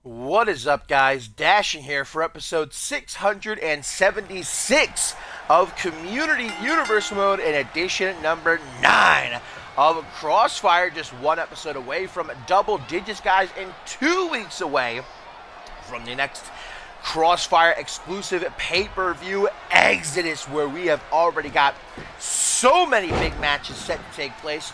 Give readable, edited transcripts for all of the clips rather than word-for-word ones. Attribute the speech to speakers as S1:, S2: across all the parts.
S1: What is up, guys? Dashing here for episode 676 of Community Universe Mode in edition number 9 of Crossfire. Just one episode away from double digits, guys, and 2 weeks away from the next Crossfire exclusive pay-per-view Exodus, where we have already got so many big matches set to take place.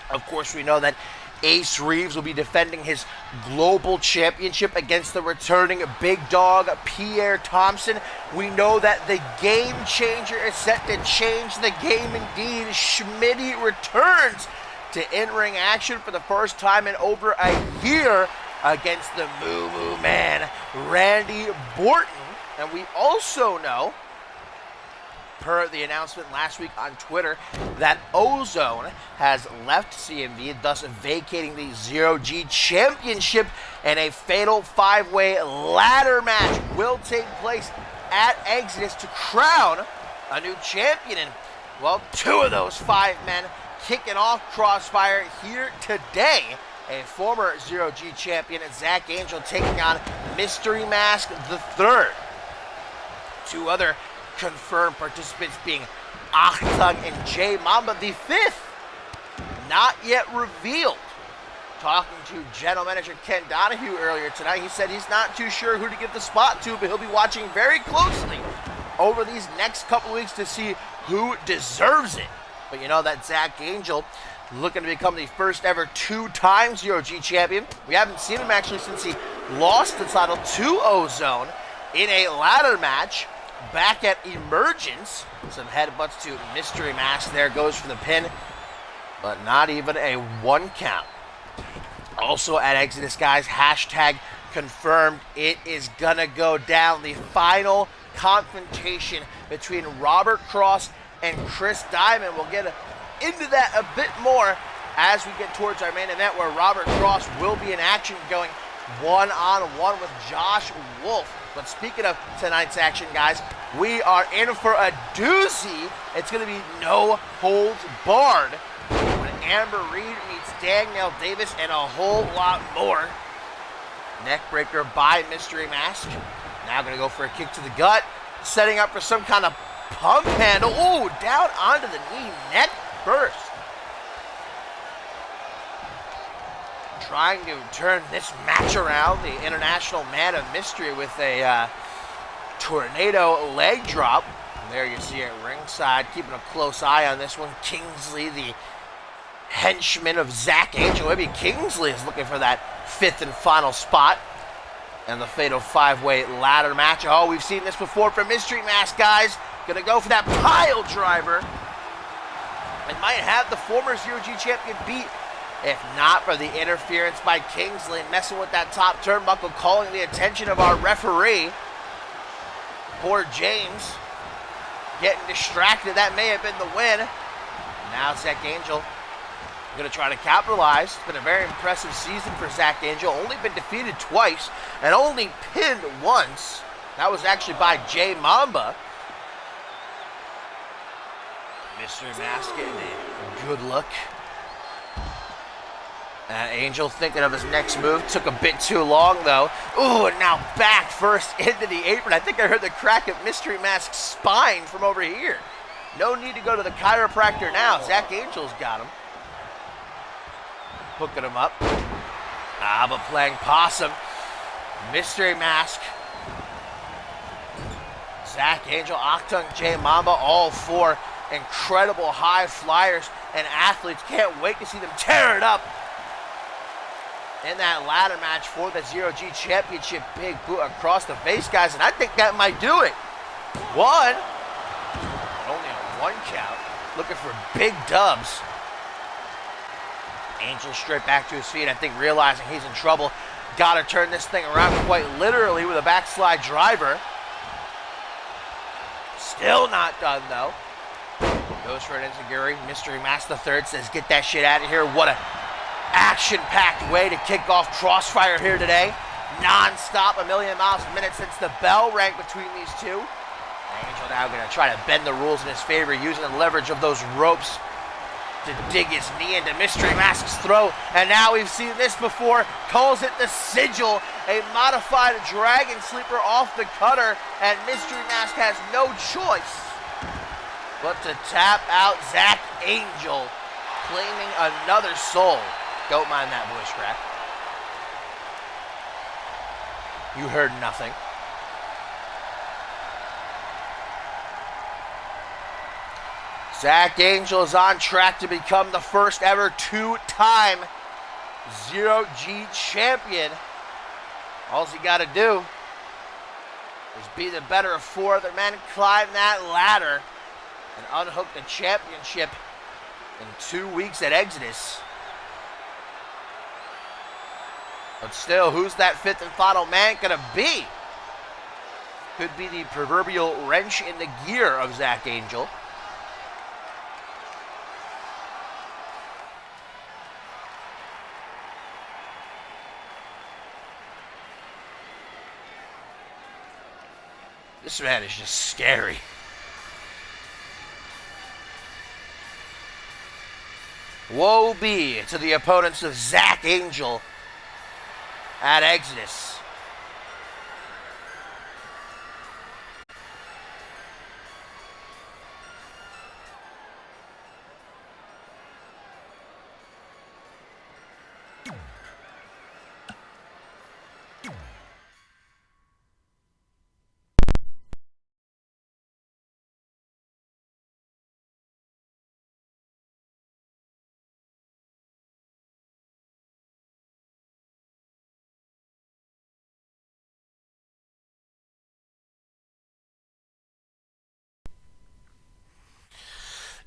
S1: Of course, we know that Ace Reeves will be defending his global championship against the returning big dog, Pierre Thompson. We know that the game changer is set to change the game indeed. Schmitty returns to in-ring action for the first time in over a year against the Moo Moo Man, Randy Borton. And we also know, per the announcement last week on Twitter, that Ozone has left CMV, thus vacating the Zero-G Championship, and a fatal 5-way ladder match will take place at Exodus to crown a new champion. And, well, 2 of those 5 men kicking off Crossfire here today. A former Zero-G champion, Zach Angel, taking on Mystery Mask III. 2 other confirmed participants being Achtung and J Mamba the 5th, not yet revealed. Talking to General Manager Ken Donahue earlier tonight, he said he's not too sure who to give the spot to, but he'll be watching very closely over these next couple weeks to see who deserves it. But you know that Zach Angel looking to become the first ever 2-time Zero-G champion. We haven't seen him actually since he lost the title to Ozone in a ladder match back at Emergence. Some headbutts to Mystery Mask. There goes for the pin, but not even a 1 count. Also at Exodus, guys, hashtag confirmed. It is gonna go down. The final confrontation between Robert Cross and Chris Diamond. We'll get into that a bit more as we get towards our main event, where Robert Cross will be in action going one-on-one with Josh Wolf. But speaking of tonight's action, guys, we are in for a doozy. It's going to be no holds barred when Amber Reed meets Danielle Davis and a whole lot more. Neckbreaker by Mystery Mask. Now going to go for a kick to the gut, setting up for some kind of pump handle. Ooh, down onto the knee, neck first. Trying to turn this match around, the International Man of Mystery with a tornado leg drop. And there you see it ringside, keeping a close eye on this one. Kingsley, the henchman of Zach Angel. Maybe Kingsley is looking for that 5th and final spot. And the fatal 5-way ladder match. Oh, we've seen this before from Mystery Mask, guys. Gonna go for that pile driver. And might have the former Zero-G champion beat, if not for the interference by Kingsley, messing with that top turnbuckle, calling the attention of our referee. Poor James getting distracted. That may have been the win. Now Zach Angel going to try to capitalize. It's been a very impressive season for Zach Angel. Only been defeated twice and only pinned once. That was actually by J Mamba. Mystery Mask getting a good look. Angel thinking of his next move. Took a bit too long, though. Ooh, and now back first into the apron. I think I heard the crack of Mystery Mask's spine from over here. No need to go to the chiropractor now. Zach Angel's got him. Hooking him up. But playing possum. Mystery Mask. Zach Angel, Achtung, J Mamba, all 4 incredible high flyers and athletes. Can't wait to see them tear it up in that ladder match for the Zero-G Championship. Big boot across the face, guys, and I think that might do it. 1. Only a 1 count. Looking for big dubs. Angel straight back to his feet, I think realizing he's in trouble. Got to turn this thing around quite literally with a backslide driver. Still not done, though. Goes for an enziguri. Mystery Mask III says, get that shit out of here. What a action-packed way to kick off Crossfire here today. Non-stop, a million miles a minute since the bell rang between these two. Angel now going to try to bend the rules in his favor, using the leverage of those ropes to dig his knee into Mystery Mask's throat. And now we've seen this before. Calls it the Sigil, a modified Dragon Sleeper off the cutter. And Mystery Mask has no choice but to tap out Zach Angel, claiming another soul. Don't mind that voice crack. You heard nothing. Zach Angel is on track to become the first ever two-time Zero-G champion. All he got to do is be the better of four other men, climb that ladder, and unhook the championship in 2 weeks at Exodus. But still, who's that fifth and final man going to be? Could be the proverbial wrench in the gear of Zach Angel. This man is just scary. Woe be to the opponents of Zach Angel at Exodus.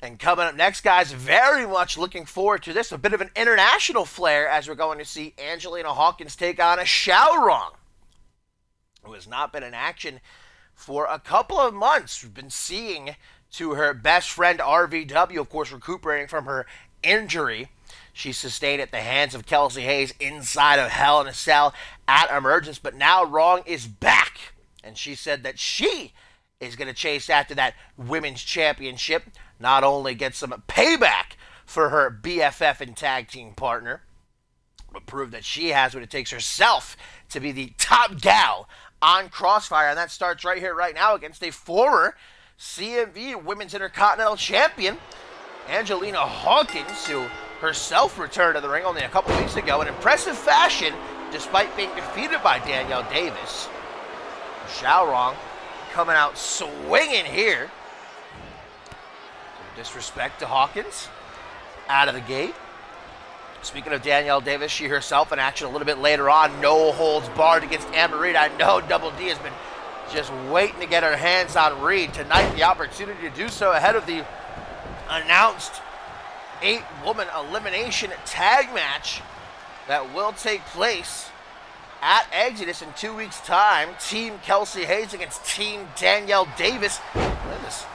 S1: And coming up next, guys, very much looking forward to this. A bit of an international flair as we're going to see Angelina Hawkins take on a Xiaorong, who has not been in action for a couple of months. We've been seeing to her best friend RVW, of course, recuperating from her injury she sustained at the hands of Kelsey Hayes inside of Hell in a Cell at Emergence. But now Rong is back, and she said that she is going to chase after that women's championship. Not only get some payback for her BFF and tag team partner, but prove that she has what it takes herself to be the top gal on Crossfire. And that starts right here, right now, against a former CMV Women's Intercontinental Champion, Angelina Hawkins, who herself returned to the ring only a couple weeks ago in impressive fashion, despite being defeated by Danielle Davis. Xiaorong coming out swinging here. Disrespect to Hawkins out of the gate. Speaking of Danielle Davis, she herself in action a little bit later on. No holds barred against Amber Reed. I know Double D has been just waiting to get her hands on Reed. Tonight, the opportunity to do so ahead of the announced 8-woman elimination tag match that will take place at Exodus in 2 weeks' time. Team Kelsey Hayes against Team Danielle Davis. Look at this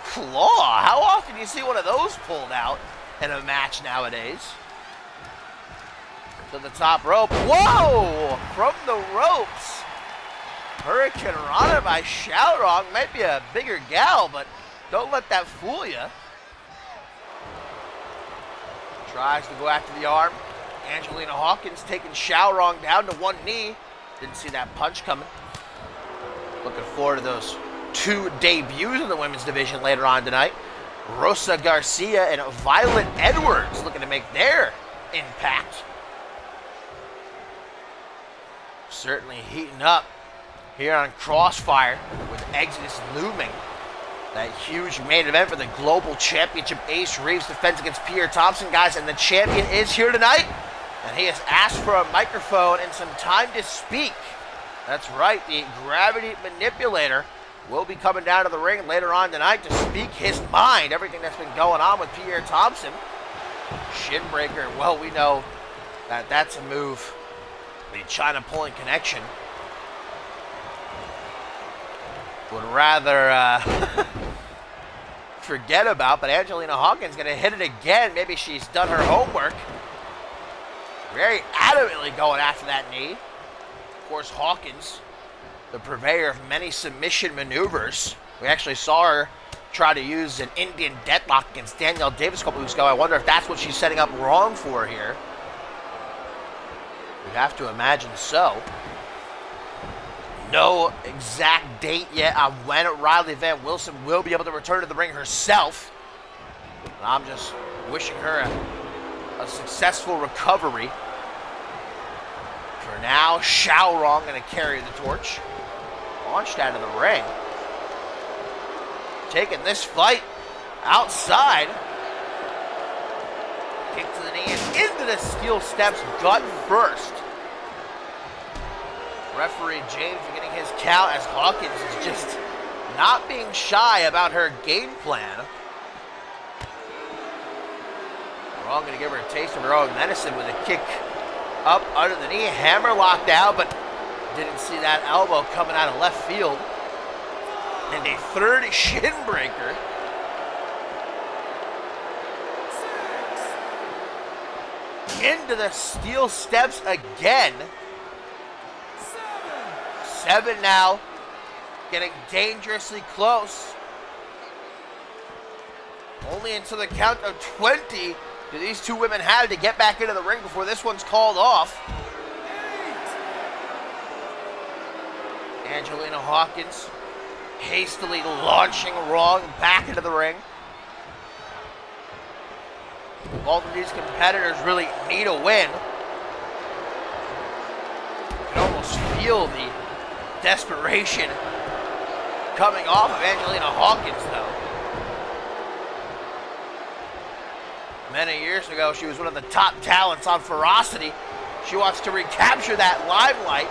S1: claw. How often do you see one of those pulled out in a match nowadays? To the top rope. Whoa! From the ropes. Hurricane Rana by Xiaorong. Might be a bigger gal, but don't let that fool you. Tries to go after the arm. Angelina Hawkins taking Xiaorong down to one knee. Didn't see that punch coming. Looking forward to those 2 debuts in the women's division later on tonight. Rosa Garcia and Violet Edwards looking to make their impact. Certainly heating up here on Crossfire with Exodus looming. That huge main event for the Global Championship. Ace Reeves defends against Pierre Thompson, guys, and the champion is here tonight. And he has asked for a microphone and some time to speak. That's right, the Gravity Manipulator will be coming down to the ring later on tonight to speak his mind. Everything that's been going on with Pierre Thompson. Shinbreaker, well, we know that that's a move the China pulling connection would rather forget about, but Angelina Hawkins going to hit it again. Maybe she's done her homework. Very adamantly going after that knee. Of course, Hawkins, the purveyor of many submission maneuvers. We actually saw her tried to use an Indian deadlock against Danielle Davis a couple weeks ago. I wonder if that's what she's setting up wrong for here. We'd have to imagine so. No exact date yet on when Riley Van Wilson will be able to return to the ring herself. I'm just wishing her a successful recovery. For now, Xiaorong going to carry the torch. Launched out of the ring. Taking this fight outside. Kick to the knee and into the steel steps, gut first. Referee James getting his count as Hawkins is just not being shy about her game plan. Wrong going to give her a taste of her own medicine with a kick up under the knee. Hammer locked out, but didn't see that elbow coming out of left field. And a third shin breaker. Into the steel steps again. 7 now. Getting dangerously close. Only until the count of 20 do these two women have to get back into the ring before this one's called off. Angelina Hawkins hastily launching Wrong back into the ring. Both of these competitors really need a win. You can almost feel the desperation coming off of Angelina Hawkins, though. Many years ago, she was one of the top talents on Ferocity. She wants to recapture that limelight.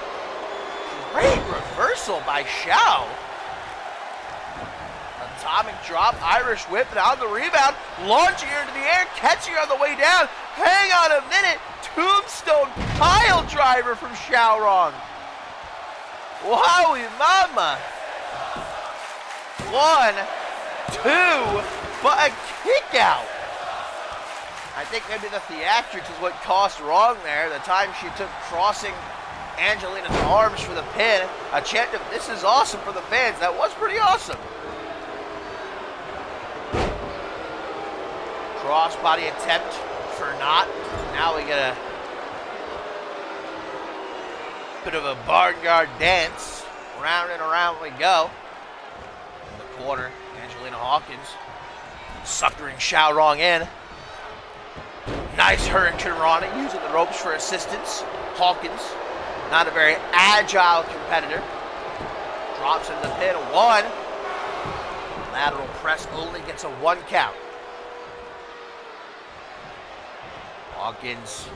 S1: Great reversal by Xiao. Atomic drop, Irish whip, and on the rebound, launching her into the air, catching her on the way down. Hang on a minute, tombstone pile driver from Xiaorong. Wowie mama. 1, 2, but a kick out. I think maybe the theatrics is what cost Wrong there. The time she took crossing Angelina's arms for the pin. A chant of "This is awesome" for the fans. That was pretty awesome. Crossbody attempt for not. Now we get a bit of a barnyard dance. Round and around we go. In the corner, Angelina Hawkins suckering Xiaorong in. Nice hurricane running, using the ropes for assistance. Hawkins, not a very agile competitor. Drops into the pin. 1. Lateral press only gets a 1 count. Hawkins,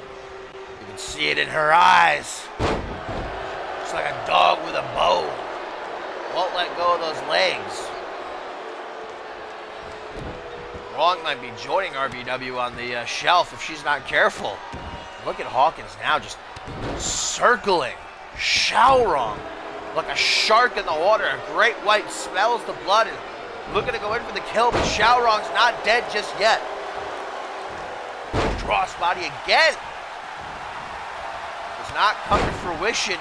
S1: you can see it in her eyes. Looks like a dog with a bone. Won't let go of those legs. Wrong might be joining RBW on the shelf if she's not careful. Look at Hawkins now just circling Xiaorong like a shark in the water. A great white smells the blood and looking to go in for the kill, but Xiaorong's not dead just yet. Crossbody again. Does not come to fruition.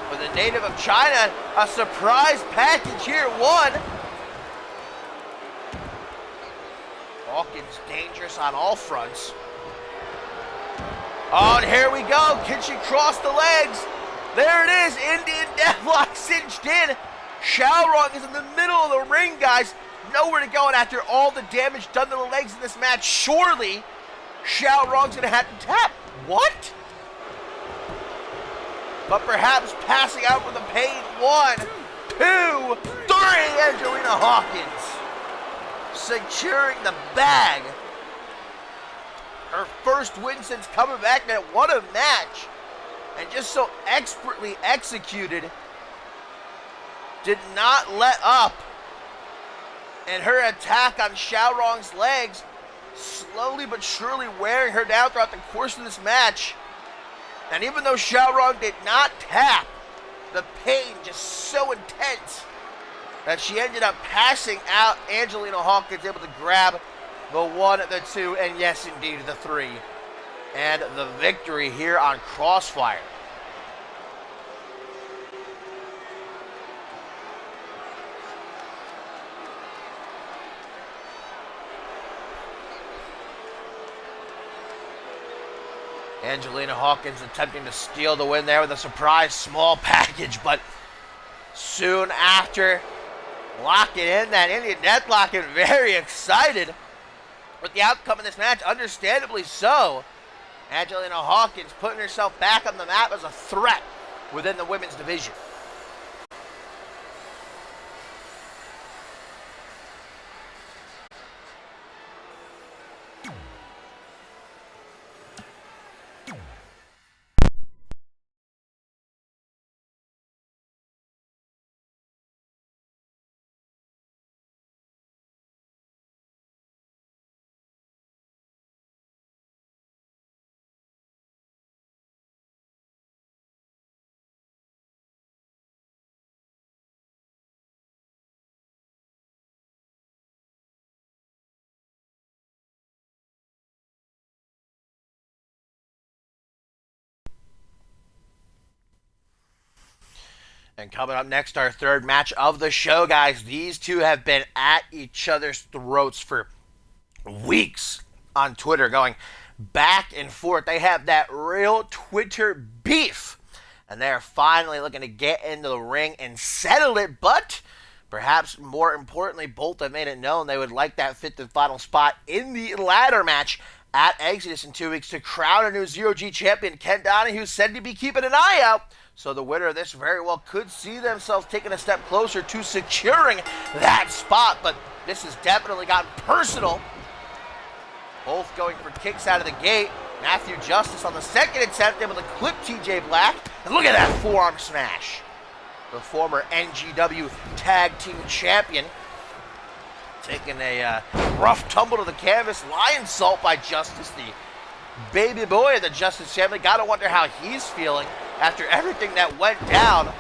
S1: For the native of China, a surprise package here. 1. Hawkins dangerous on all fronts. Oh, and here we go. Can she cross the legs? There it is. Indian deathlock cinched in. Xiaorong is in the middle of the ring, guys. Nowhere to go, and after all the damage done to the legs in this match, surely Xiaorong's going to have to tap. What? But perhaps passing out with the pain. 1, 2, 3. Angelina Hawkins securing the bag. Her first win since coming back, and what a match. And just so expertly executed. Did not let up. And her attack on Xiaorong's legs, slowly but surely wearing her down throughout the course of this match. And even though Xiaorong did not tap, the pain just so intense that she ended up passing out. Angelina Hawkins able to grab the 1, the 2, and yes, indeed, the 3. And the victory here on Crossfire. Angelina Hawkins attempting to steal the win there with a surprise small package, but soon after locking in that Indian deathlock and very excited with the outcome of this match, understandably so. Angelina Hawkins putting herself back on the map as a threat within the women's division. And coming up next, our third match of the show, guys. These two have been at each other's throats for weeks on Twitter, going back and forth. They have that real Twitter beef. And they're finally looking to get into the ring and settle it. But perhaps more importantly, both have made it known they would like that fifth and final spot in the ladder match at Exodus in 2 weeks to crown a new Zero-G champion. Ken Donahue said to be keeping an eye out. So the winner of this very well could see themselves taking a step closer to securing that spot. But this has definitely gotten personal. Both going for kicks out of the gate. Matthew Justice on the second attempt able to clip TJ Black. And look at that forearm smash. The former NGW Tag Team Champion taking a rough tumble to the canvas. Lion salt by Justice, the baby boy of the Justice family. Gotta wonder how he's feeling after everything that went down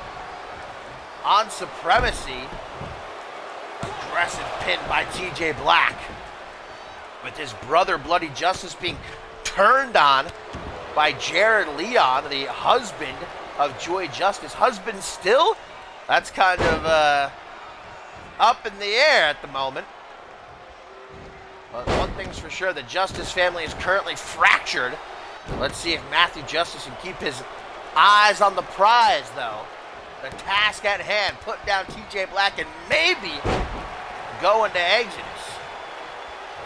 S1: on Supremacy. Aggressive pin by TJ Black. With his brother Bloody Justice being turned on by Jared Leon, the husband of Joy Justice. Husband still? That's kind of up in the air at the moment. But one thing's for sure, the Justice family is currently fractured. Let's see if Matthew Justice can keep his eyes on the prize, though. The task at hand, put down TJ Black and maybe go into Exodus.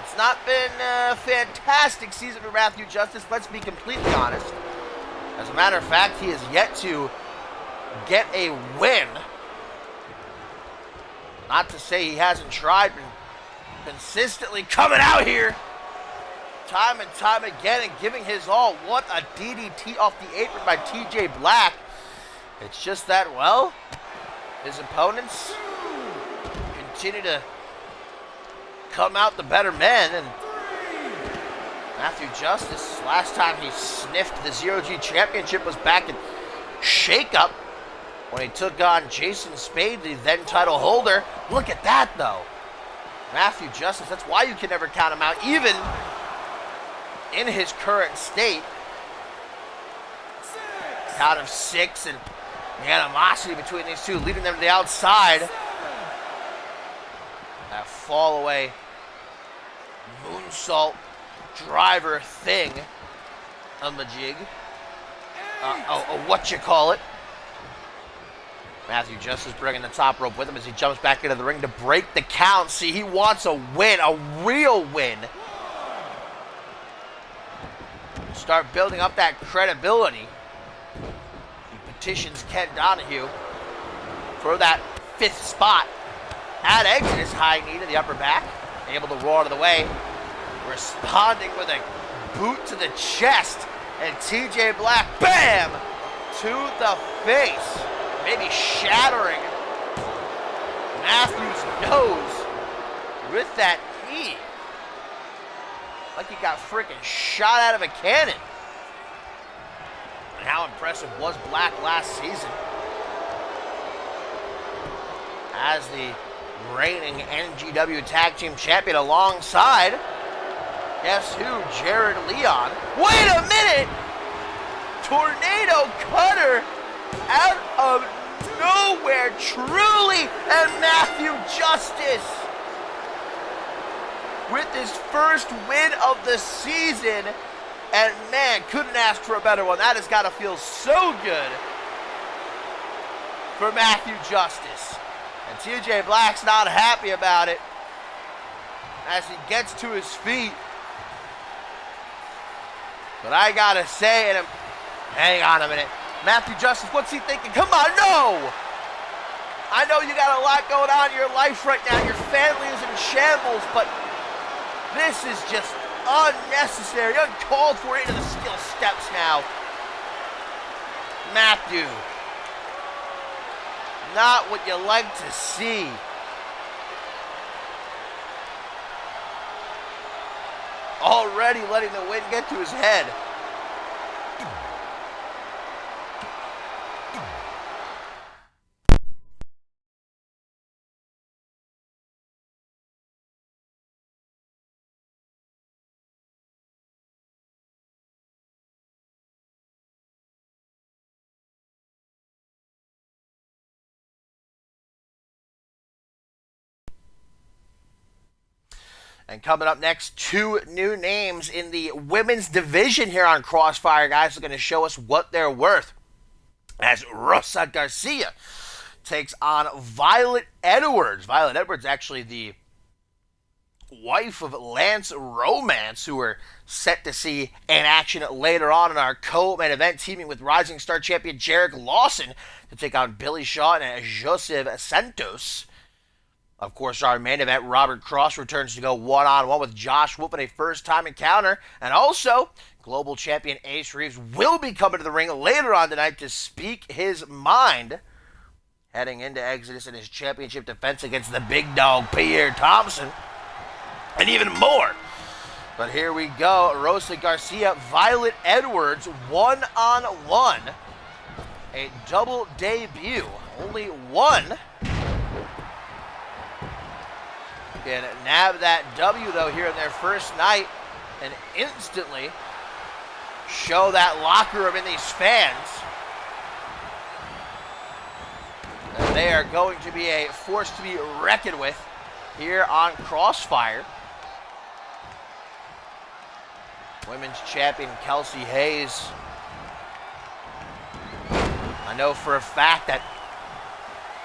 S1: It's not been a fantastic season for Matthew Justice, let's be completely honest. As a matter of fact, he has yet to get a win. Not to say he hasn't tried, but consistently coming out here time and time again and giving his all. What a DDT off the apron by TJ Black. It's just that, well, his opponents continue to come out the better men. And Matthew Justice, last time he sniffed the Zero-G Championship was back in Shake Up when he took on Jason Spade, the then title holder. Look at that, though. Matthew Justice, that's why you can never count him out, even in his current state. Count of 6, and the animosity between these two leading them to the outside. That fall away moonsault driver thing on the jig. What you call it. Matthew Justice bringing the top rope with him as he jumps back into the ring to break the count. See, he wants a win, a real win. Start building up that credibility. He petitions Ken Donahue for that 5th spot at Exodus. High knee to the upper back. Able to roar out of the way. Responding with a boot to the chest. And TJ Black, bam! To the face. Maybe shattering Matthew's nose with that knee. Like he got freaking shot out of a cannon. And how impressive was Black last season as the reigning NGW Tag Team Champion alongside, guess who? Jared Leon. Wait a minute! Tornado Cutter out of nowhere, truly, and Matthew Justice with his first win of the season And man, couldn't ask for a better one. That has got to feel so good for Matthew Justice. And TJ Black's not happy about it as he gets to his feet. But I gotta say, hang on a minute. Matthew Justice, what's he thinking? Come on, no! I know you got a lot going on in your life right now. Your family is in shambles, but this is just unnecessary, uncalled for into the skill steps now. Matthew. Not what you like to see. Already letting the wind get to his head. And coming up next, 2 new names in the women's division here on Crossfire, guys, are going to show us what they're worth. As Rosa Garcia takes on Violet Edwards. Violet Edwards, actually the wife of Lance Romance, who we're set to see in action later on in our co-main event, teaming with Rising Star champion Jarek Lawson to take on Billy Shaw and Joseph Santos. Of course, our main event, Robert Cross returns to go one-on-one with Josh Wolf in a first-time encounter. And also, global champion Ace Reeves will be coming to the ring later on tonight to speak his mind, heading into Exodus in his championship defense against the big dog, Pierre Thompson, and even more. But here we go, Rosa Garcia, Violet Edwards, one-on-one. A double debut. Only one can nab that W, though, here in their first night and instantly show that locker room in these fans that they are going to be a force to be reckoned with here on Crossfire. Women's champion Kelsey Hayes. I know for a fact that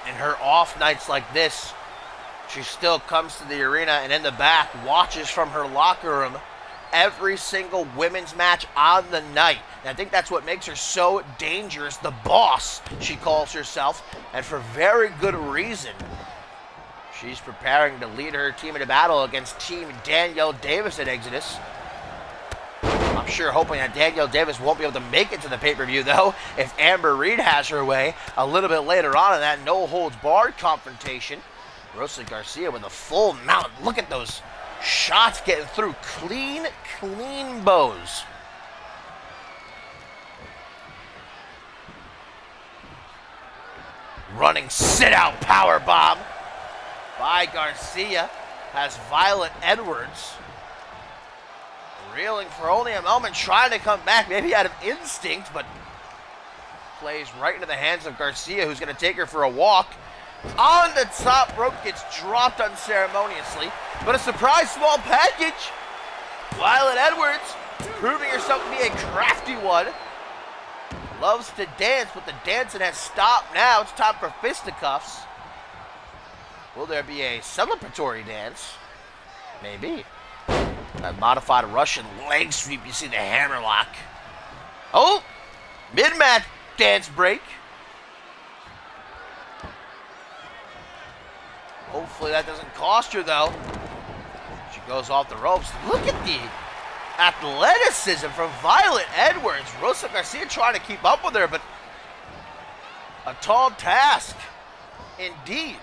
S1: in her off nights like this, she still comes to the arena and in the back watches from her locker room every single women's match on the night. And I think that's what makes her so dangerous. The boss, she calls herself, and for very good reason. She's preparing to lead her team into battle against Team Danielle Davis at Exodus. I'm sure hoping that Danielle Davis won't be able to make it to the pay-per-view, though, if Amber Reed has her way a little bit later on in that no-holds-barred confrontation. Rosa Garcia with a full mount. Look at those shots getting through. Clean bows. Running sit-out powerbomb by Garcia has Violet Edwards reeling for only a moment, trying to come back, maybe out of instinct, but plays right into the hands of Garcia, who's going to take her for a walk. On the top rope, gets dropped unceremoniously, but a surprise small package. Violet Edwards proving herself to be a crafty one. Loves to dance, but the dancing has stopped now. It's time for fisticuffs. Will there be a celebratory dance? Maybe. A modified Russian leg sweep. You see the hammerlock. Oh! Mid-match dance break. Hopefully that doesn't cost her, though. She goes off the ropes. Look at the athleticism from Violet Edwards. Rosa Garcia trying to keep up with her, but a tall task indeed.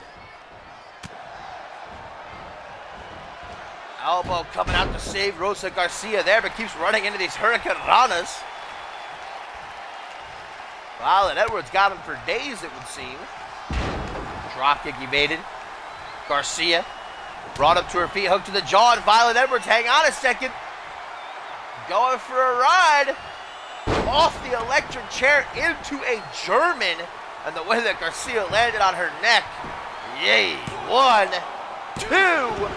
S1: Elbow coming out to save Rosa Garcia there, but keeps running into these Hurricane Ranas. Violet Edwards got him for days, it would seem. Dropkick evaded. Garcia brought up to her feet, hooked to the jaw, and Violet Edwards, hang on a second. Going for a ride. Off the electric chair into a German. And the way that Garcia landed on her neck. Yay. 1, 2.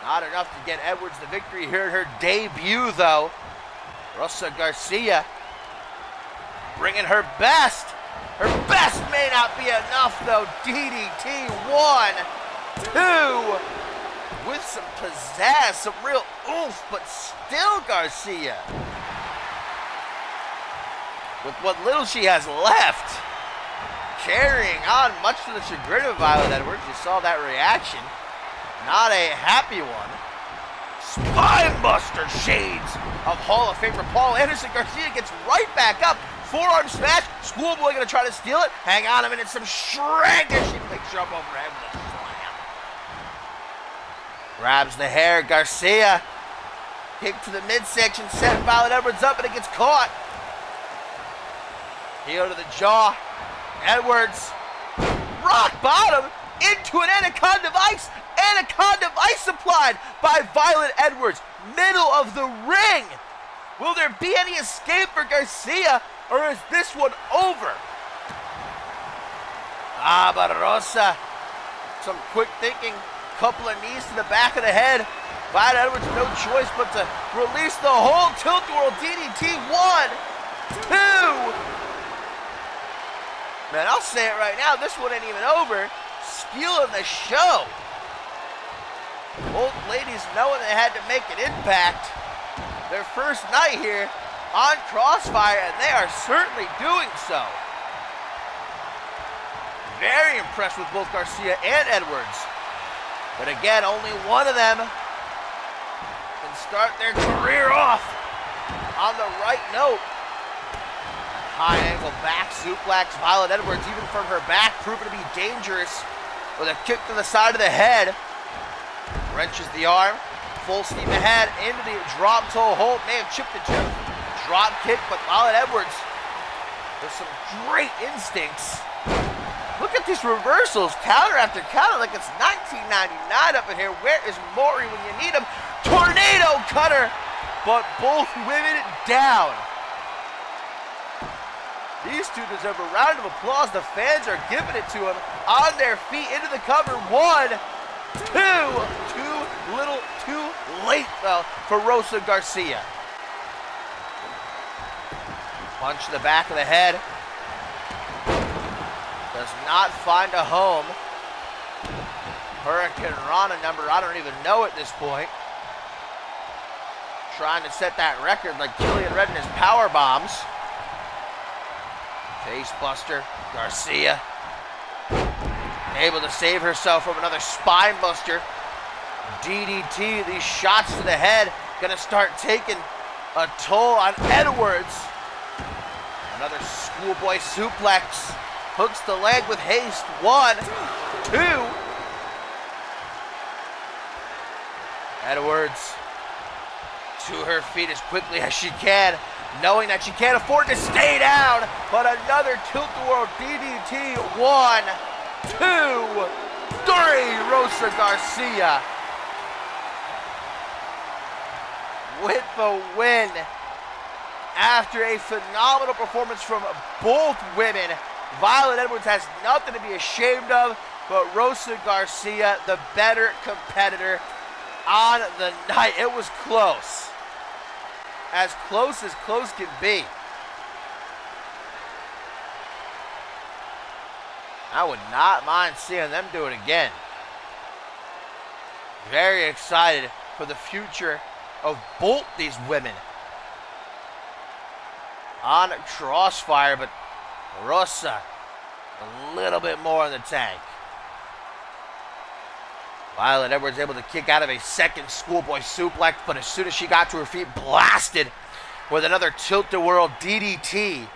S1: Not enough to get Edwards the victory here in her debut, though. Rosa Garcia bringing her best. Her best may not be enough, though. DDT, 1, 2, with some pizzazz, some real oomph, but still Garcia, with what little she has left, carrying on, much to the chagrin of Violet Edwards. You saw that reaction. Not a happy one. Spinebuster shades of Hall of Famer Paul Anderson. Garcia gets right back up. Forearm smash. Schoolboy gonna try to steal it. Hang on a minute. Some shrink as she picks her up overhead with a slam. Grabs the hair. Garcia. Kick to the midsection. Setting Violet Edwards up, and it gets caught. Heel to the jaw. Edwards. Rock bottom into an Anaconda Vice. Anaconda Vice applied by Violet Edwards. Middle of the ring. Will there be any escape for Garcia, or is this one over? Barbarossa. Some quick thinking. Couple of knees to the back of the head. Violet Edwards no choice but to release the whole tilt-a-whirl DDT. 1, 2. Man, I'll say it right now. This one ain't even over. Stealing the show. Both ladies knowing they had to make an impact. Their first night here on Crossfire, and they are certainly doing so. Very impressed with both Garcia and Edwards. But again, only one of them can start their career off on the right note. High angle back suplex. Violet Edwards, even from her back, proven to be dangerous with a kick to the side of the head. Wrenches the arm, full steam ahead into the drop toe hold. May have chipped the tooth. Drop kick, but Violet Edwards with some great instincts. Look at these reversals, counter after counter, like it's 1999 up in here. Where is Maury when you need him? Tornado cutter, but both women down. These two deserve a round of applause. The fans are giving it to them on their feet into the cover. 1, 2, too little, too late, though, for Rosa Garcia. Punch to the back of the head. Does not find a home. Hurricane Rana number, I don't even know at this point. Trying to set that record like Killian Red and his power bombs. Facebuster, Garcia. Able to save herself from another spine buster. DDT, these shots to the head, gonna start taking a toll on Edwards. Another schoolboy suplex. Hooks the leg with haste. 1, 2. Edwards to her feet as quickly as she can, knowing that she can't afford to stay down. But another tilt-a-whirl DDT. 1, 2, 3. Rosa Garcia with the win after a phenomenal performance from both women. Violet Edwards has nothing to be ashamed of, but Rosa Garcia, the better competitor on the night. It was close. As close can be. I would not mind seeing them do it again. Very excited for the future of both these women on Crossfire, but Rosa, a little bit more in the tank. Violet Edwards able to kick out of a second schoolboy suplex, but as soon as she got to her feet, blasted with another tilt-a-whirl DDT.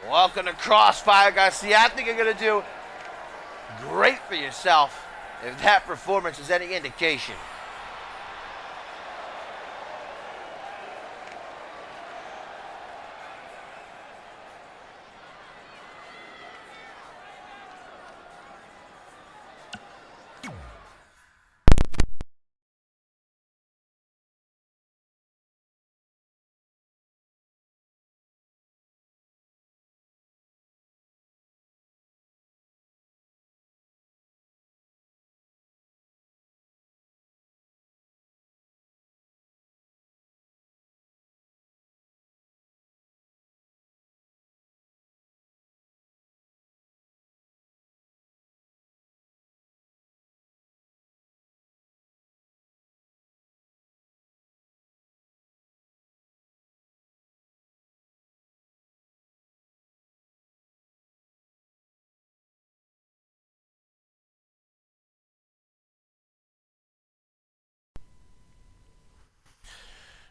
S1: Welcome to Crossfire, Garcia. I think you're going to do great for yourself if that performance is any indication.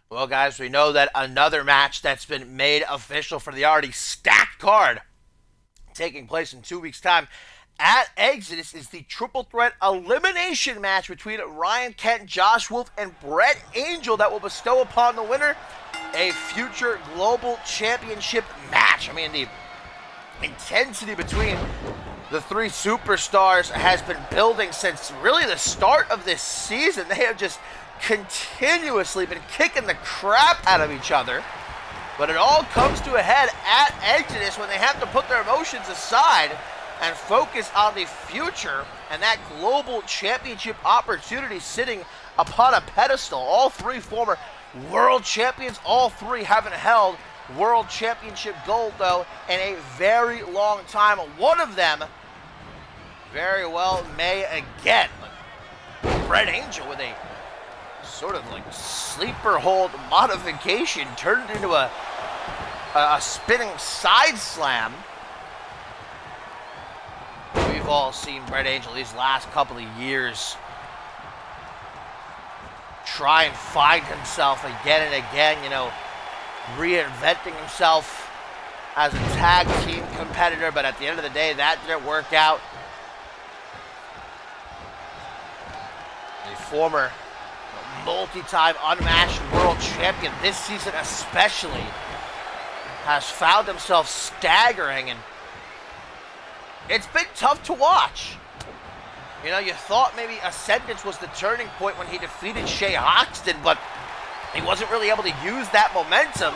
S1: Well, guys, we know that another match that's been made official for the already stacked card taking place in 2 weeks' time at Exodus is the triple threat elimination match between Ryan Kent, Josh Wolf, and Brett Angel that will bestow upon the winner a future global championship match. I mean, the intensity between the three superstars has been building since really the start of this season. They have just continuously been kicking the crap out of each other. But it all comes to a head at Exodus when they have to put their emotions aside and focus on the future and that global championship opportunity sitting upon a pedestal. All three former world champions, all three haven't held world championship gold, though, in a very long time. One of them very well may again. But Brett Angel with a sort of like sleeper hold modification turned into a spinning side slam. We've all seen Brett Angel these last couple of years try and find himself again and again, you know, reinventing himself as a tag team competitor, but at the end of the day, that didn't work out. The former multi-time unmatched world champion, this season especially, has found himself staggering, and it's been tough to watch. You know, you thought maybe Ascendance was the turning point when he defeated Shea Hoxton, but he wasn't really able to use that momentum,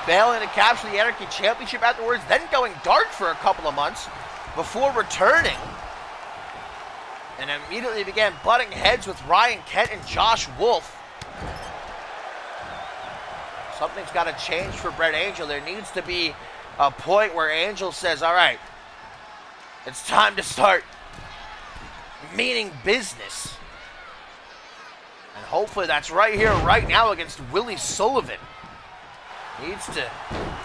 S1: failing to capture the Anarchy Championship afterwards, then going dark for a couple of months before returning, and immediately began butting heads with Ryan Kent and Josh Wolf. Something's got to change for Brett Angel. There needs to be a point where Angel says, all right, it's time to start meaning business. And hopefully that's right here, right now against Willie Sullivan. Needs to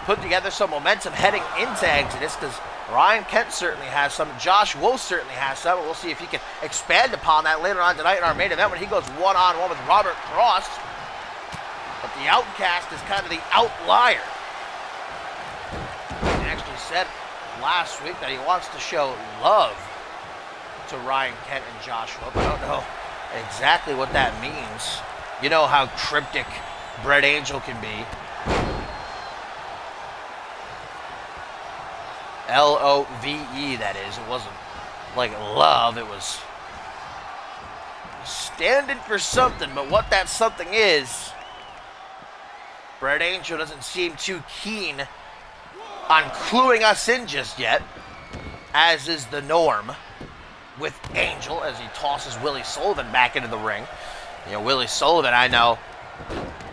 S1: put together some momentum heading into Exodus, because Ryan Kent certainly has some. Josh Wolf certainly has some. We'll see if he can expand upon that later on tonight in our main event when he goes one-on-one with Robert Cross. But the Outcast is kind of the outlier. He actually said last week that he wants to show love to Ryan Kent and Josh Wolf. I don't know exactly what that means. You know how cryptic Brett Angel can be. L-O-V-E, that is. It wasn't like love. It was standing for something. But what that something is, Brett Angel doesn't seem too keen on cluing us in just yet, as is the norm with Angel as he tosses Willie Sullivan back into the ring. You know, Willie Sullivan, I know,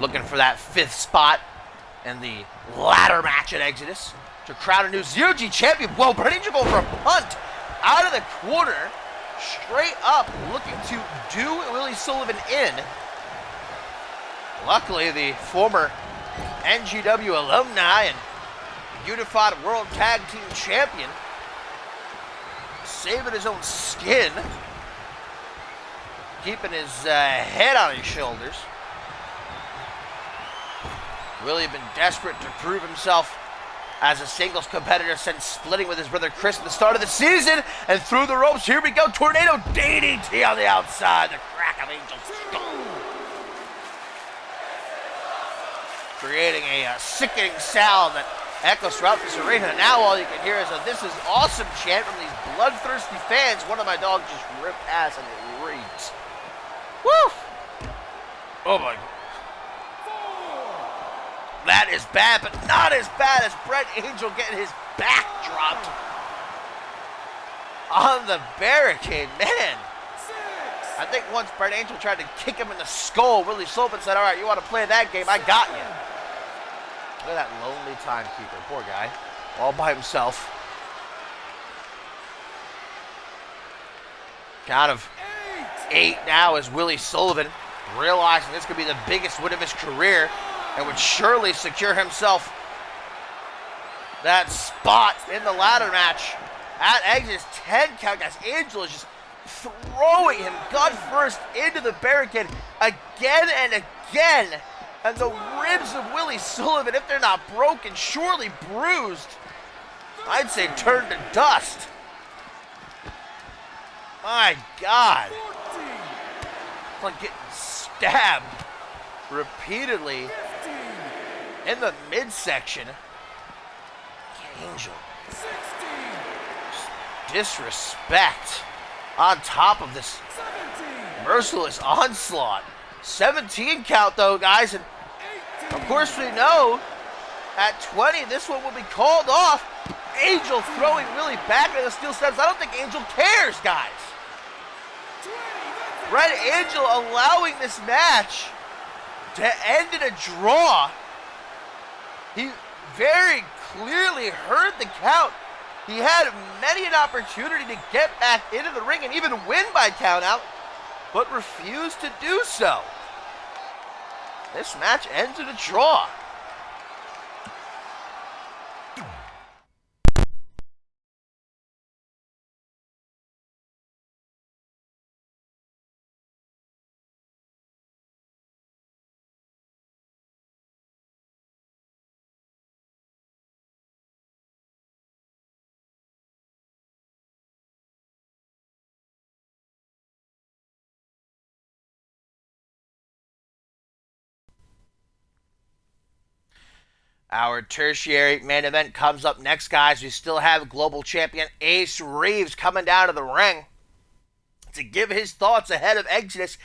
S1: looking for that 5th spot in the ladder match at Exodus to crown a new Zero-G champion. Whoa, Brett Angel going for a punt out of the corner, straight up, looking to do Willie Sullivan in. Luckily, the former NGW alumni and Unified World Tag Team Champion saving his own skin, keeping his head on his shoulders. Really been desperate to prove himself as a singles competitor since splitting with his brother Chris at the start of the season. And through the ropes, here we go, Tornado DDT on the outside, the crack of Angel's skull, creating a sickening sound that echoes throughout this arena. Now all you can hear is a "This is awesome" chant from these bloodthirsty fans. One of my dogs just ripped ass and it reeks. Woo! Oh my God. That is bad, but not as bad as Brett Angel getting his back dropped on the barricade. Man, I think once Brett Angel tried to kick him in the skull, Willie Sullivan said, all right, you want to play that game? I got you. Look at that lonely timekeeper. Poor guy. All by himself. Count of 8 now as Willie Sullivan, realizing this could be the biggest win of his career and would surely secure himself that spot in the ladder match at Exodus. 10 count, guys. Angel is just throwing him gut first into the barricade again and again. And the ribs of Willie Sullivan, if they're not broken, surely bruised, I'd say turned to dust. My God. It's like getting stabbed repeatedly in the midsection. Angel. Disrespect on top of this merciless onslaught. 17 count though, guys, and of course we know at 20 this one will be called off. Angel throwing Willie back into the steel steps. I don't think Angel cares, guys. Red Angel allowing this match to end in a draw. He very clearly heard the count. He had many an opportunity to get back into the ring and even win by countout, but refused to do so. This match ends in a draw. Our tertiary main event comes up next, guys. We still have global champion Ace Reeves coming down to the ring to give his thoughts ahead of Exodus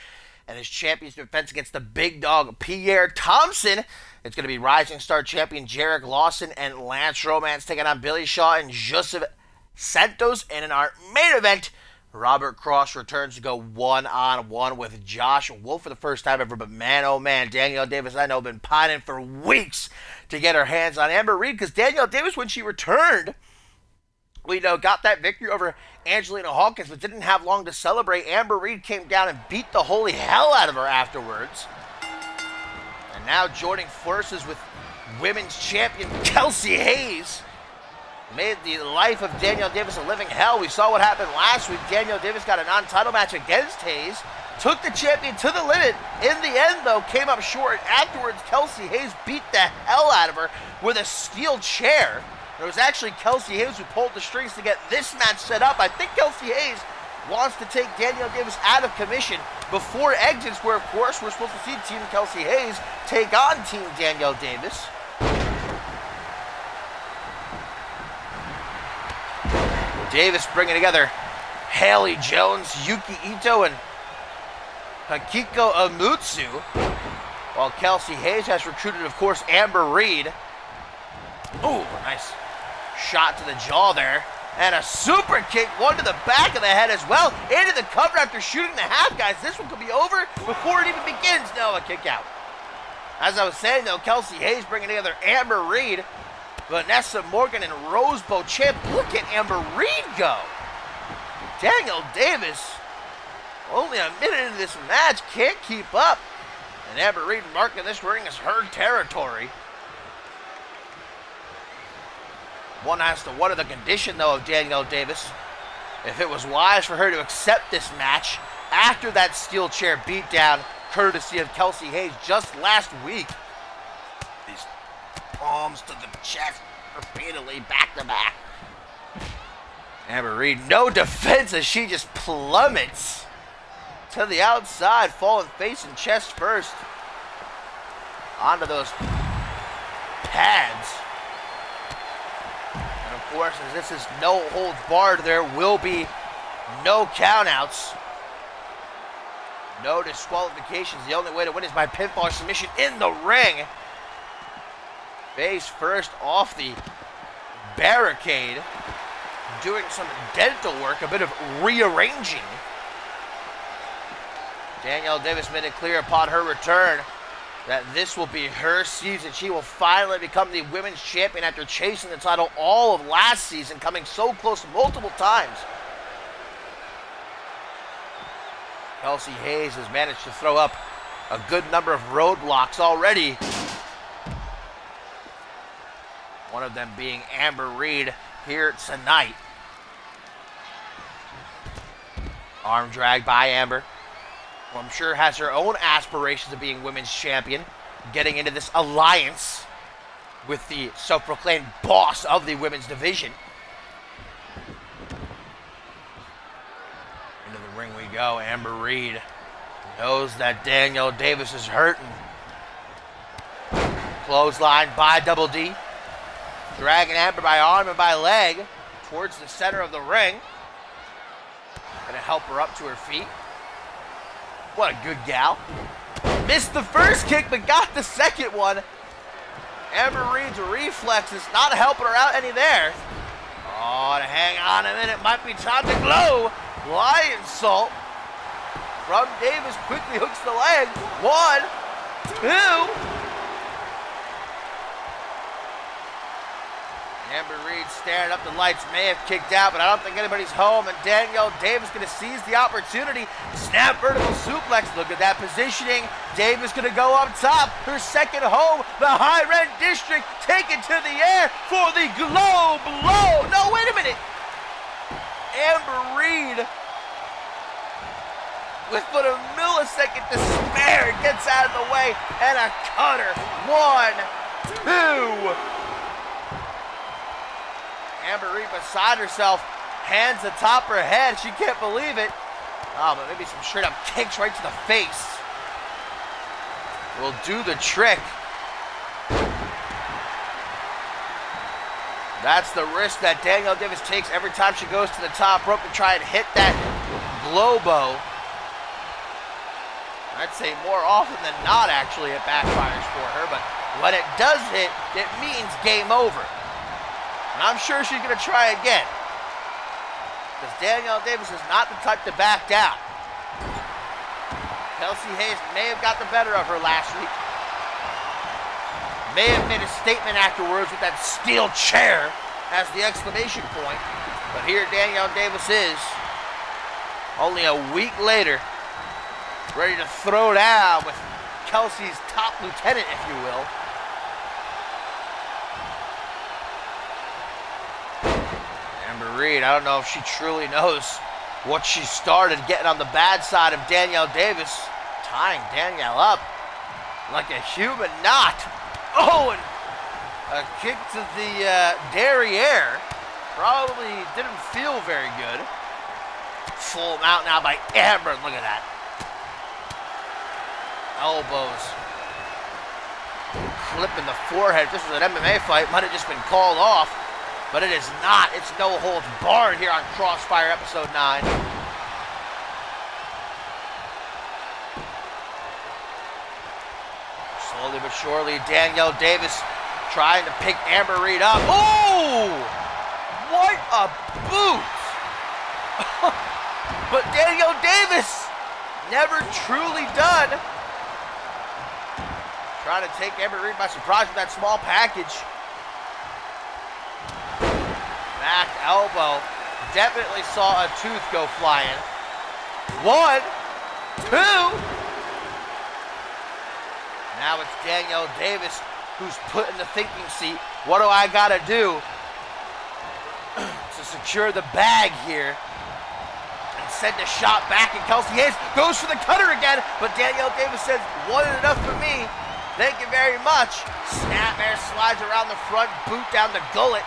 S1: and his champion's defense against the big dog Pierre Thompson. It's going to be Rising Star champion Jarek Lawson and Lance Romance taking on Billy Shaw and Joseph Santos. And in our main event, Robert Cross returns to go one-on-one with Josh Wolf for the first time ever. But man, oh man, Danielle Davis, I know, been pining for weeks to get her hands on Amber Reed, because Danielle Davis, when she returned, we got that victory over Angelina Hawkins, but didn't have long to celebrate. Amber Reed came down and beat the holy hell out of her afterwards. And now joining forces with women's champion Kelsey Hayes, made the life of Danielle Davis a living hell. We saw what happened last week. Danielle Davis got a non-title match against Hayes, took the champion to the limit. In the end, though, came up short. Afterwards, Kelsey Hayes beat the hell out of her with a steel chair. It was actually Kelsey Hayes who pulled the strings to get this match set up. I think Kelsey Hayes wants to take Danielle Davis out of commission before Exits, where, of course, we're supposed to see Team Kelsey Hayes take on Team Danielle Davis. Davis bringing together Haley Jones, Yuki Ito, and Hakiko Amutsu, while Kelsey Hayes has recruited, of course, Amber Reed. Ooh, nice shot to the jaw there. And a super kick, one to the back of the head as well. Into the cover after shooting the half, guys. This one could be over before it even begins. No, a kick out. As I was saying, though, Kelsey Hayes bringing together Amber Reed, Vanessa Morgan, and Rose Beauchamp. Look at Amber Reed go. Danielle Davis, only a minute into this match, can't keep up. And Amber Reed marking this ring as her territory. One has to wonder the condition, though, of Danielle Davis. If it was wise for her to accept this match after that steel chair beatdown, courtesy of Kelsey Hayes just last week. These palms to the chest repeatedly, back to back. Amber Reed, no defense as she just plummets to the outside, falling face and chest first onto those pads. And of course, as this is no holds barred, there will be no countouts, no disqualifications. The only way to win is by pinfall or submission in the ring. Face first off the barricade, doing some dental work, a bit of rearranging. Danielle Davis made it clear upon her return that this will be her season. She will finally become the women's champion after chasing the title all of last season, coming so close multiple times. Kelsey Hayes has managed to throw up a good number of roadblocks already. One of them being Amber Reed here tonight. Arm drag by Amber, who I'm sure has her own aspirations of being women's champion. getting into this alliance with the self-proclaimed boss of the women's division. Into the ring we go. Amber Reed knows that Danielle Davis is hurting. Clothesline by Double D. Dragging Amber by arm and by leg towards the center of the ring. Gonna help her up to her feet. What a good gal. Missed the first kick, but got the second one. Amber Reed's reflexes not helping her out any there. Oh, and hang on a minute. Might be time to glow. Lion salt from Davis. Quickly hooks the leg. 1, 2. Amber Reed staring up the lights, may have kicked out, but I don't think anybody's home. And Danielle Davis going to seize the opportunity. Snap vertical suplex. Look at that positioning. Davis going to go up top. Her second home. The High Red District taken to the air for the glow blow. No, wait a minute. Amber Reed, with but a millisecond to spare, gets out of the way. And a cutter. 1, 2. Amber Reed beside herself, hands atop her head. She can't believe it. Oh, but maybe some straight up kicks right to the face will do the trick. That's the risk that Danielle Davis takes every time she goes to the top rope to try and hit that globo. I'd say more often than not, actually, it backfires for her. But when it does hit, it means game over. And I'm sure she's going to try again. Because Danielle Davis is not the type to back down. Kelsey Hayes may have got the better of her last week. May have made a statement afterwards with that steel chair as the exclamation point. But here Danielle Davis is, only a week later, ready to throw down with Kelsey's top lieutenant, if you will. Amber Reed, I don't know if she truly knows what she started, getting on the bad side of Danielle Davis, tying Danielle up like a human knot. Oh, and a kick to the derriere. Probably didn't feel very good. Full mount now by Amber. Look at that. Elbows. Clipping the forehead. If this was an MMA fight, might have just been called off. But it is not. It's no holds barred here on Crossfire Episode 9. Slowly but surely, Danielle Davis trying to pick Amber Reed up. Oh! What a boot! But Danielle Davis, never truly done. Trying to take Amber Reed by surprise with that small package. Back elbow. Definitely saw a tooth go flying. 1, 2. Now it's Danielle Davis who's put in the thinking seat. What do I gotta do to secure the bag here? And send a shot back, and Kelsey Hayes goes for the cutter again, but Danielle Davis says, wasn't enough for me. Thank you very much. Snapmare slides around the front, boot down the gullet.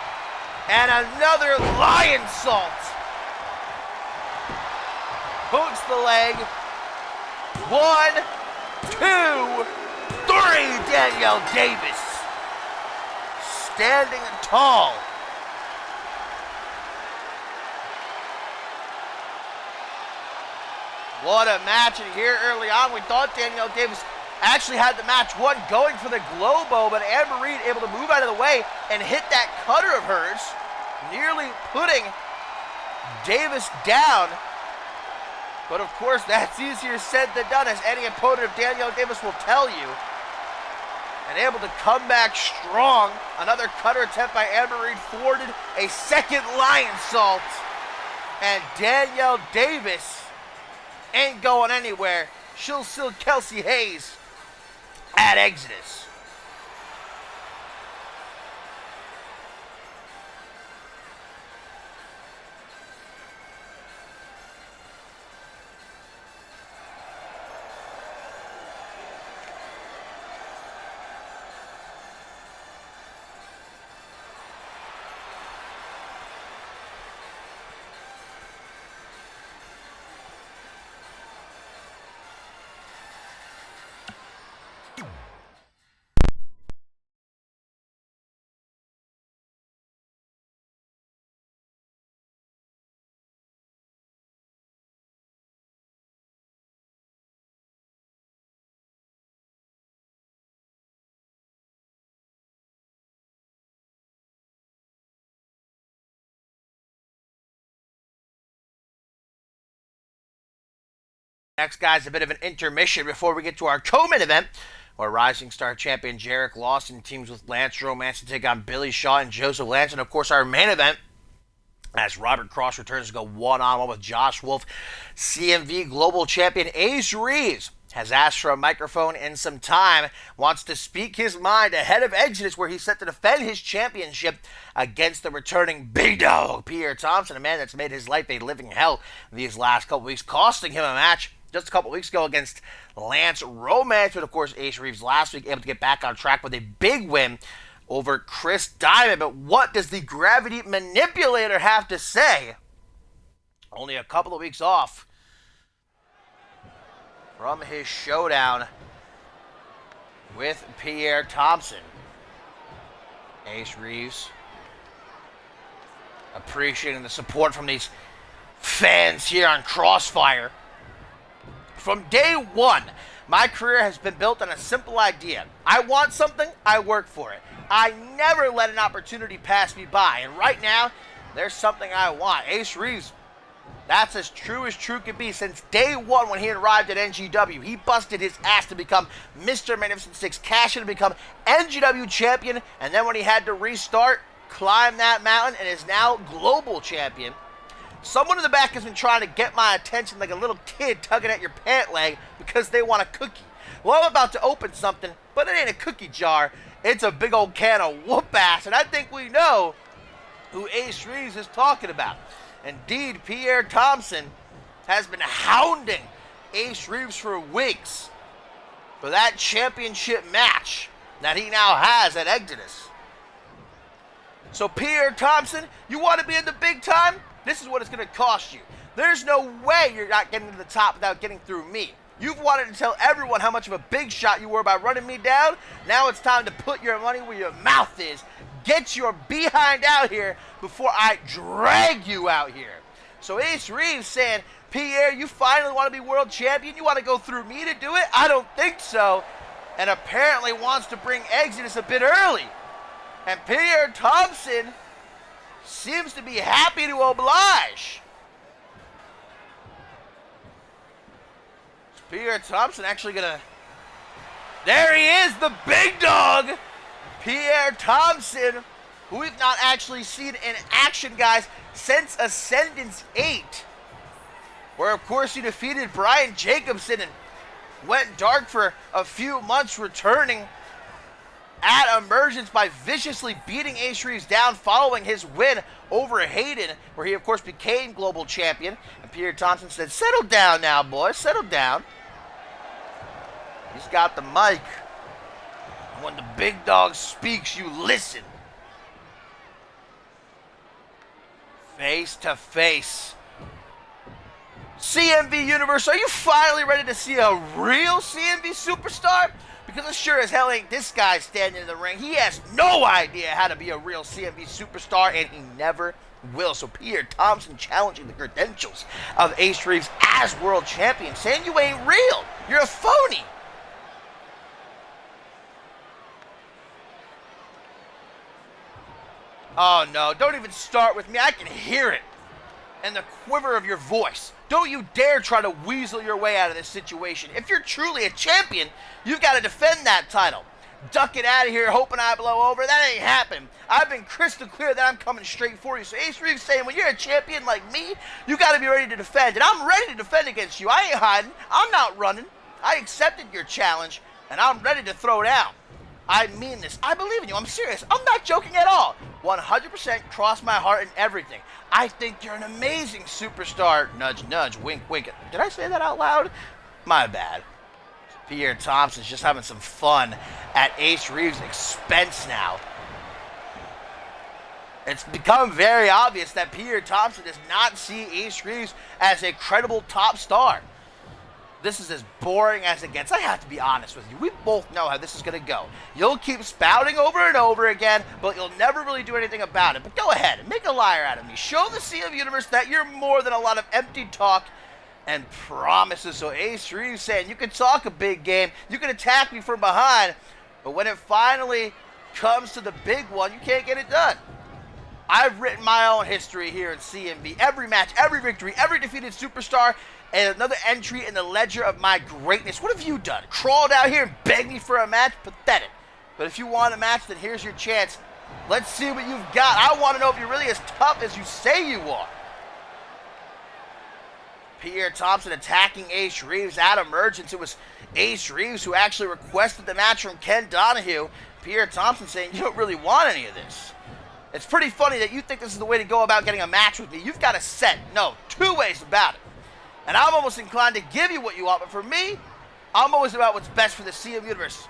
S1: And another lion salt. Hooks the leg. 1, 2, 3. Danielle Davis standing tall. What a match. And here early on, we thought Danielle Davis actually had the match won, going for the globo, but Amber Reed able to move out of the way and hit that cutter of hers, nearly putting Davis down. But of course, that's easier said than done, as any opponent of Danielle Davis will tell you. And able to come back strong. Another cutter attempt by Amber Reed thwarted. A second lion salt. And Danielle Davis ain't going anywhere. She'll still Kelsey Hayes at Exodus. Next, guys, a bit of an intermission before we get to our co-main event, where Rising Star champion Jarek Lawson teams with Lance Romance to take on Billy Shaw and Joseph Lance. And, of course, our main event, as Robert Cross returns to go one-on-one with Josh Wolf. CMV Global Champion Ace Reeves has asked for a microphone and some time, wants to speak his mind ahead of Exodus, where he's set to defend his championship against the returning big dog, Pierre Thompson, a man that's made his life a living hell these last couple weeks, costing him a match just a couple weeks ago against Lance Romance. But, of course, Ace Reeves last week able to get back on track with a big win over Chris Diamond. But what does the Gravity Manipulator have to say? Only a couple of weeks off from his showdown with Pierre Thompson. Ace Reeves appreciating the support from these fans here on Crossfire. From day one, my career has been built on a simple idea. I want something, I work for it. I never let an opportunity pass me by. And right now, there's something I want. Ace Reeves, that's as true can be. Since day one when he arrived at NGW, he busted his ass to become Mr. Magnificent Six, cash in to become NGW champion, and then when he had to restart, climbed that mountain and is now global champion. Someone in the back has been trying to get my attention like a little kid tugging at your pant leg because they want a cookie. Well, I'm about to open something, but it ain't a cookie jar. It's a big old can of whoop ass, and I think we know who Ace Reeves is talking about. Indeed, Pierre Thompson has been hounding Ace Reeves for weeks for that championship match that he now has at Exodus. So Pierre Thompson, you want to be in the big time? This is what it's going to cost you. There's no way you're not getting to the top without getting through me. You've wanted to tell everyone how much of a big shot you were by running me down. Now it's time to put your money where your mouth is. Get your behind out here before I drag you out here. So Ace Reeves saying, Pierre, you finally want to be world champion? You want to go through me to do it? I don't think so. And apparently wants to bring Exodus a bit early. And Pierre Thompson seems to be happy to oblige. Is Pierre Thompson actually gonna... There he is, the big dog! Pierre Thompson, who we've not actually seen in action, guys, since Ascendance 8. Where, of course, he defeated Brian Jacobson and went dark for a few months, returning at Emergence by viciously beating Ace Reeves down following his win over Hayden, where he, of course, became global champion. And Pierre Thompson said, settle down now, boys, settle down. He's got the mic. And when the big dog speaks, you listen. Face to face. CMV Universe, are you finally ready to see a real CMV superstar? Because it sure as hell ain't this guy standing in the ring. He has no idea how to be a real CMV superstar, and he never will. So Pierre Thompson challenging the credentials of Ace Reeves as world champion, saying you ain't real. You're a phony. Oh no, don't even start with me. I can hear it in the quiver of your voice. Don't you dare try to weasel your way out of this situation. If you're truly a champion, you've got to defend that title. Duck it out of here hoping I blow over. That ain't happening. I've been crystal clear that I'm coming straight for you. So Ace Reeves saying, when you're a champion like me, you got to be ready to defend. And I'm ready to defend against you. I ain't hiding. I'm not running. I accepted your challenge, and I'm ready to throw down. I mean this. I believe in you. I'm serious. I'm not joking at all. 100% cross my heart and everything. I think you're an amazing superstar. Nudge, nudge, wink, wink. Did I say that out loud? My bad. Pierre Thompson's just having some fun at Ace Reeves' expense now. It's become very obvious that Pierre Thompson does not see Ace Reeves as a credible top star. This is as boring as it gets. I have to be honest with you. We both know how this is going to go. You'll keep spouting over and over again, but you'll never really do anything about it. But go ahead and make a liar out of me. Show the CMV Universe that you're more than a lot of empty talk and promises. So Ace Reeves saying, you can talk a big game, you can attack me from behind, but when it finally comes to the big one, you can't get it done. I've written my own history here in CMV. Every match, every victory, every defeated superstar and another entry in the ledger of my greatness. What have you done? Crawled out here and begged me for a match? Pathetic. But if you want a match, then here's your chance. Let's see what you've got. I want to know if you're really as tough as you say you are. Pierre Thompson attacking Ace Reeves. At emergence, it was Ace Reeves who actually requested the match from Ken Donahue. Pierre Thompson saying, you don't really want any of this. It's pretty funny that you think this is the way to go about getting a match with me. You've got a set. No, 2 ways about it. And I'm almost inclined to give you what you want, but for me, I'm always about what's best for the CMV universe.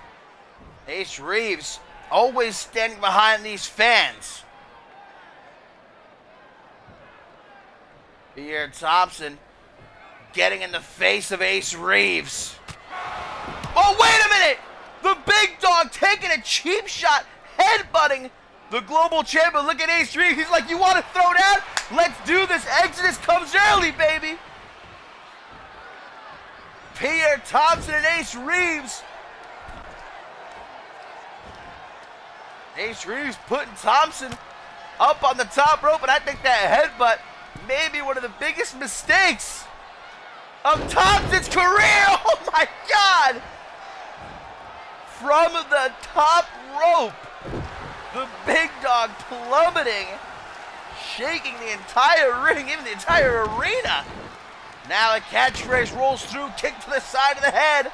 S1: Ace Reeves always standing behind these fans. Pierre Thompson getting in the face of Ace Reeves. Oh, wait a minute! The big dog taking a cheap shot, headbutting the global champion. Look at Ace Reeves. He's like, you want to throw down? Let's do this. Exodus comes early, baby. Pierre Thompson and Ace Reeves. Ace Reeves putting Thompson up on the top rope, and I think that headbutt may be one of the biggest mistakes of Thompson's career. Oh my God! From the top rope, the big dog plummeting, shaking the entire ring, even the entire arena. Now a catchphrase rolls through, kick to the side of the head.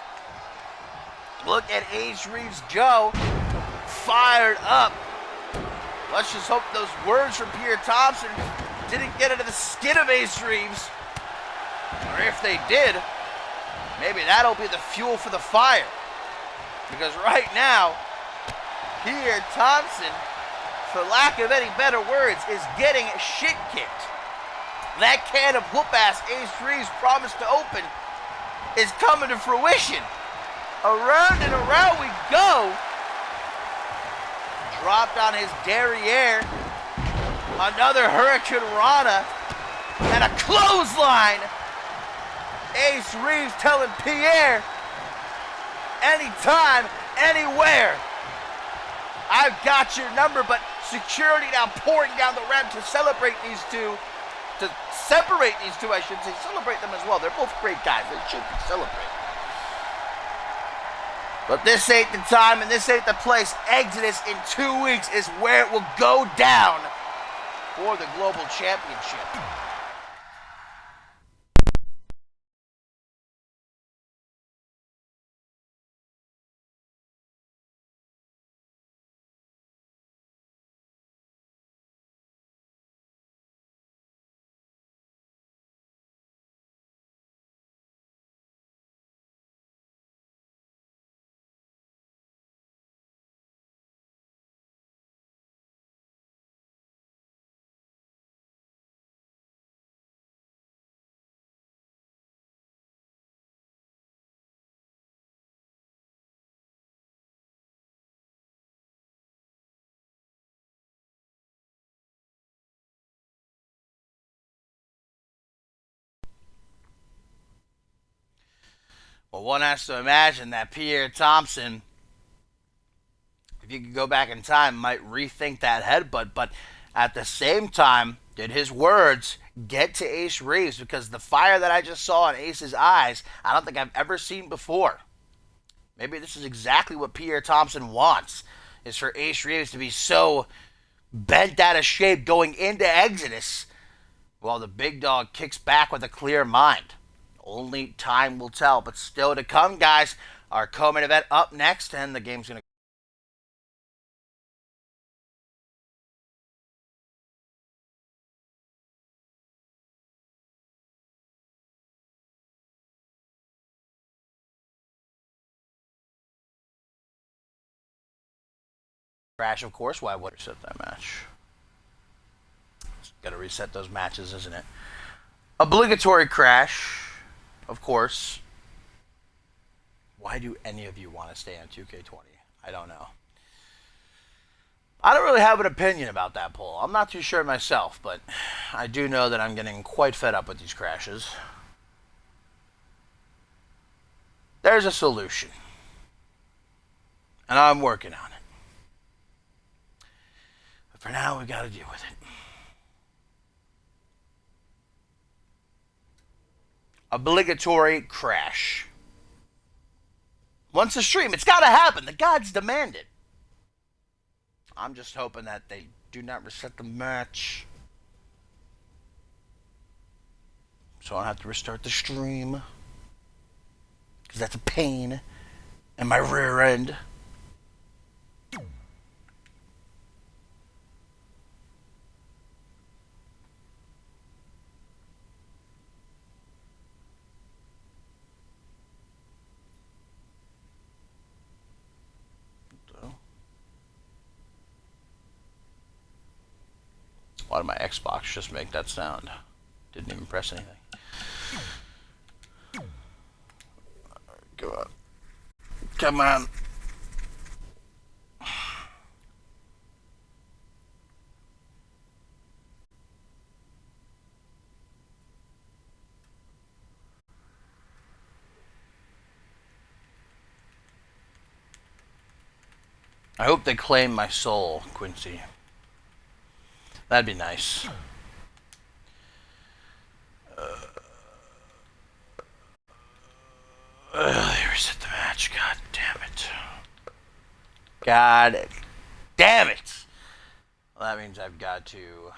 S1: Look at Ace Reeves Joe, fired up. Let's just hope those words from Pierre Thompson didn't get into the skin of Ace Reeves. Or if they did, maybe that'll be the fuel for the fire. Because right now, Pierre Thompson, for lack of any better words, is getting shit kicked. That can of whoop-ass Ace Reeves promised to open is coming to fruition. Around and around we go. Dropped on his derriere. Another Hurricane Rana. And a clothesline. Ace Reeves telling Pierre, anytime, anywhere. I've got your number, but security now pouring down the ramp to celebrate these two. To separate these two, I should say. Celebrate them as well. They're both great guys. They should be celebrated. But this ain't the time and this ain't the place. Exodus in 2 weeks is where it will go down for the Global Championship. Well, one has to imagine that Pierre Thompson, if you could go back in time, might rethink that headbutt. But at the same time, did his words get to Ace Reeves? Because the fire that I just saw in Ace's eyes, I don't think I've ever seen before. Maybe this is exactly what Pierre Thompson wants, is for Ace Reeves to be so bent out of shape going into Exodus, while the big dog kicks back with a clear mind. Only time will tell, but still to come, guys. Our co-main event up next, and the game's going to crash, of course. Why would I reset that match? Got to reset those matches, isn't it? Obligatory crash, of course. Why do any of you want to stay on 2K20? I don't know. I don't really have an opinion about that poll. I'm not too sure myself, but I do know that I'm getting quite fed up with these crashes. There's a solution, and I'm working on it. But for now, we've got to deal with it. obligatory crash. Once a stream, it's got to happen. The gods demand it. I'm just hoping that they do not reset the match, so I don't have to restart the stream, because that's a pain in my rear end. Why did my Xbox just make that sound? Didn't even press anything. Go on. Come on. I hope they claim my soul, Quincy. That'd be nice. They reset the match. God damn it. God damn it. Well, that means I've got to